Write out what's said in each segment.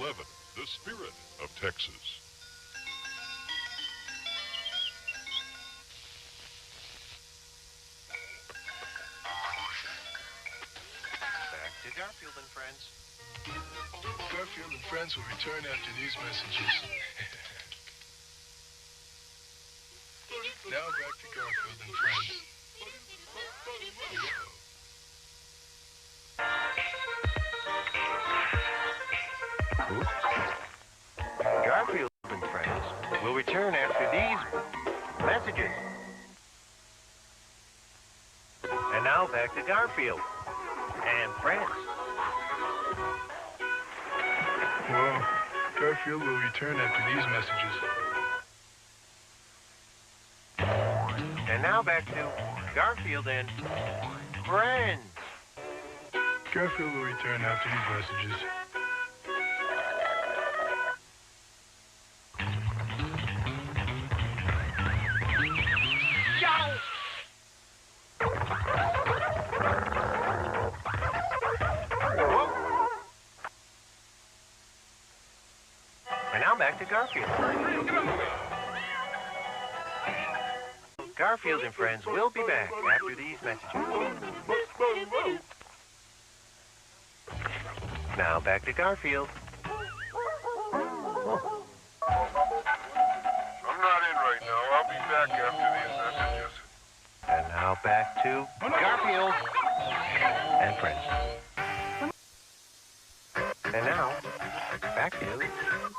11, The Spirit of Texas. Back to Garfield and Friends. Garfield and Friends will return after these messages. Now back to Garfield and Friends. Garfield and Friends will return after these messages. And now back to Garfield and Friends. Well, Garfield will return after these messages. And now back to Garfield and Friends. Garfield will return after these messages. And now back to Garfield. Garfield and Friends will be back after these messages. Now back to Garfield. I'm not in right now. I'll be back after these messages. And now back to Garfield and Friends. And now, back to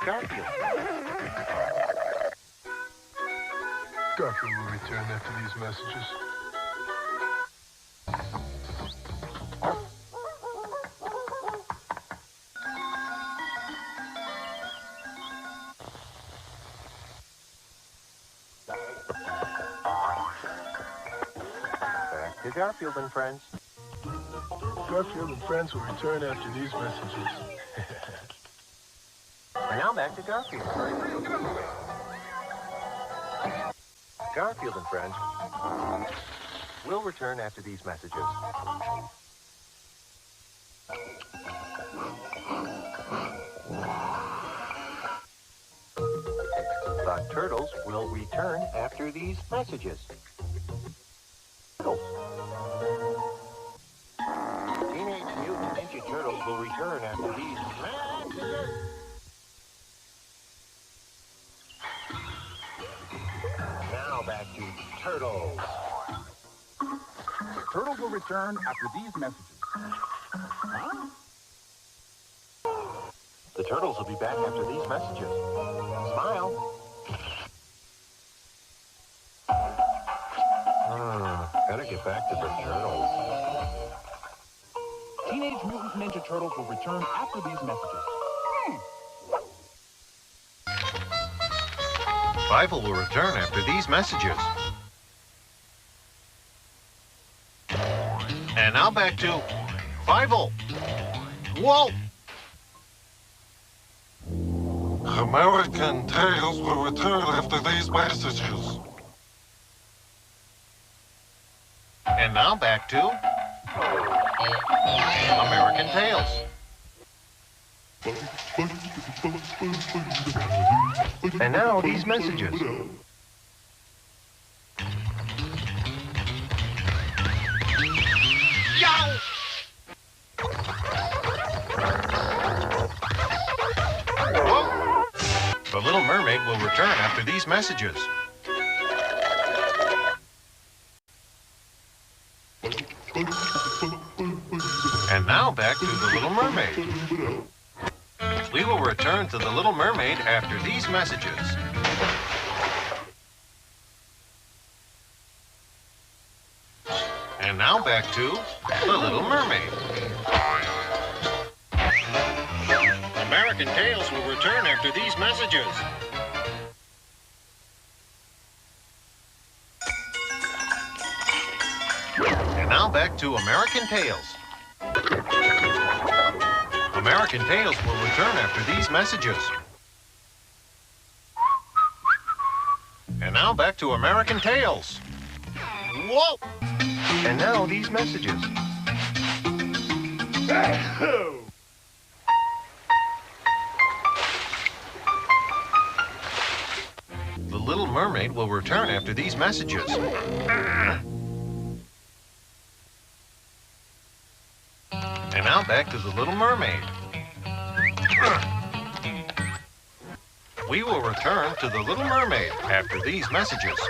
Garfield. Garfield will return after these messages. Back to Garfield and Friends. Garfield and Friends will return after these messages. And now back to Garfield. Garfield and Friends will return after these messages. The turtles will return after these messages. Turtles. Teenage Mutant Ninja Turtles will return after these messages. Now back to Turtles. The turtles will return after these messages. Huh? The turtles will be back after these messages. Smile. Gotta get back to the turtles. Teenage Mutant Ninja Turtles will return after these messages. Fievel will return after these messages. And now back to Fievel. Whoa! American Tales will return after these messages. And now back to American Tales. And now these messages. Yow! Whoa! The Little Mermaid will return after these messages. And now back to the Little Mermaid. We will return to the Little Mermaid after these messages. And now back to the Little Mermaid. American Tales will return after these messages. And now back to American Tales. American Tales will return after these messages. And now back to American Tales. Whoa! And now these messages. Mermaid will return after these messages. And now back to the Little Mermaid. We will return to the Little Mermaid after these messages.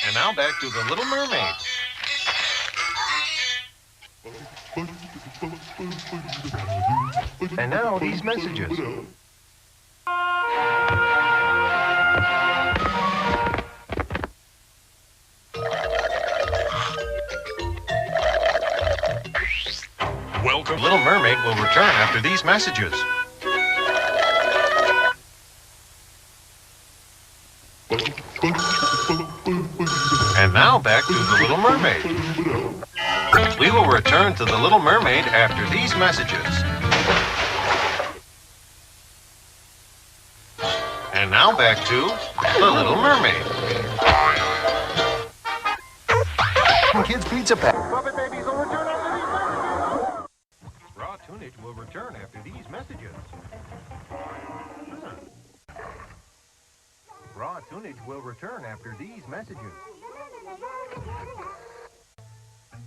And now back to the Little Mermaid. And now these messages. Welcome. Little Mermaid will return after these messages. And now back to the Little Mermaid. We will return to the Little Mermaid after these messages. And now back to the Little Mermaid. Kids Pizza Pack. Puppet Babies will return after these messages. Raw Toonage will return after these messages. Raw Toonage will return after these messages.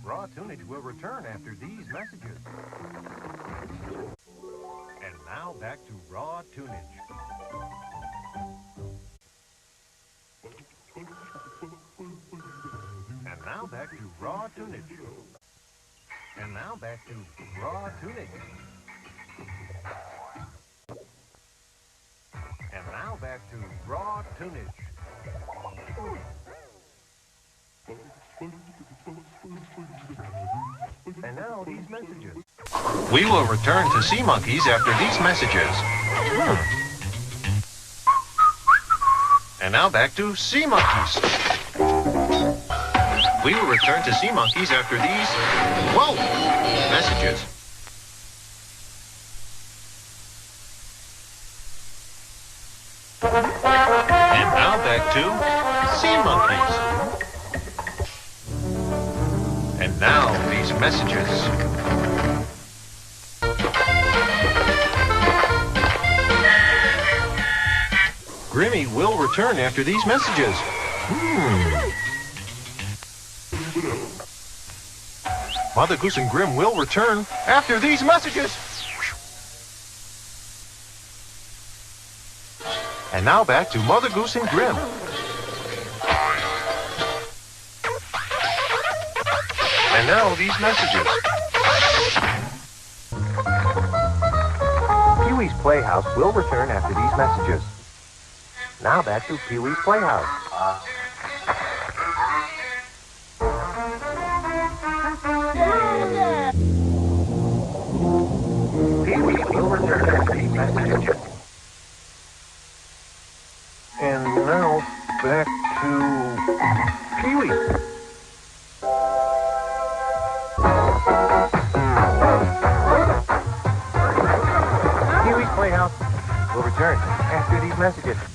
Raw Toonage will return after these messages. And now back to Raw Toonage. And now back to Raw Toonage. And now back to Raw Toonage. And now back to Raw Toonage. And now these messages. We will return to Sea Monkeys after these messages. And now back to Sea Monkeys. We will return to Sea Monkeys after these, messages. And now back to Sea Monkeys. And now these messages. Grimmy will return after these messages. Mother Goose and Grimm will return after these messages. And now back to Mother Goose and Grimm. And now these messages. Pee-wee's Playhouse will return after these messages. Now back to Pee-wee's Playhouse. Pee-wee will return after these messages. And now back to Pee-wee. Pee-wee's Playhouse will return after these messages.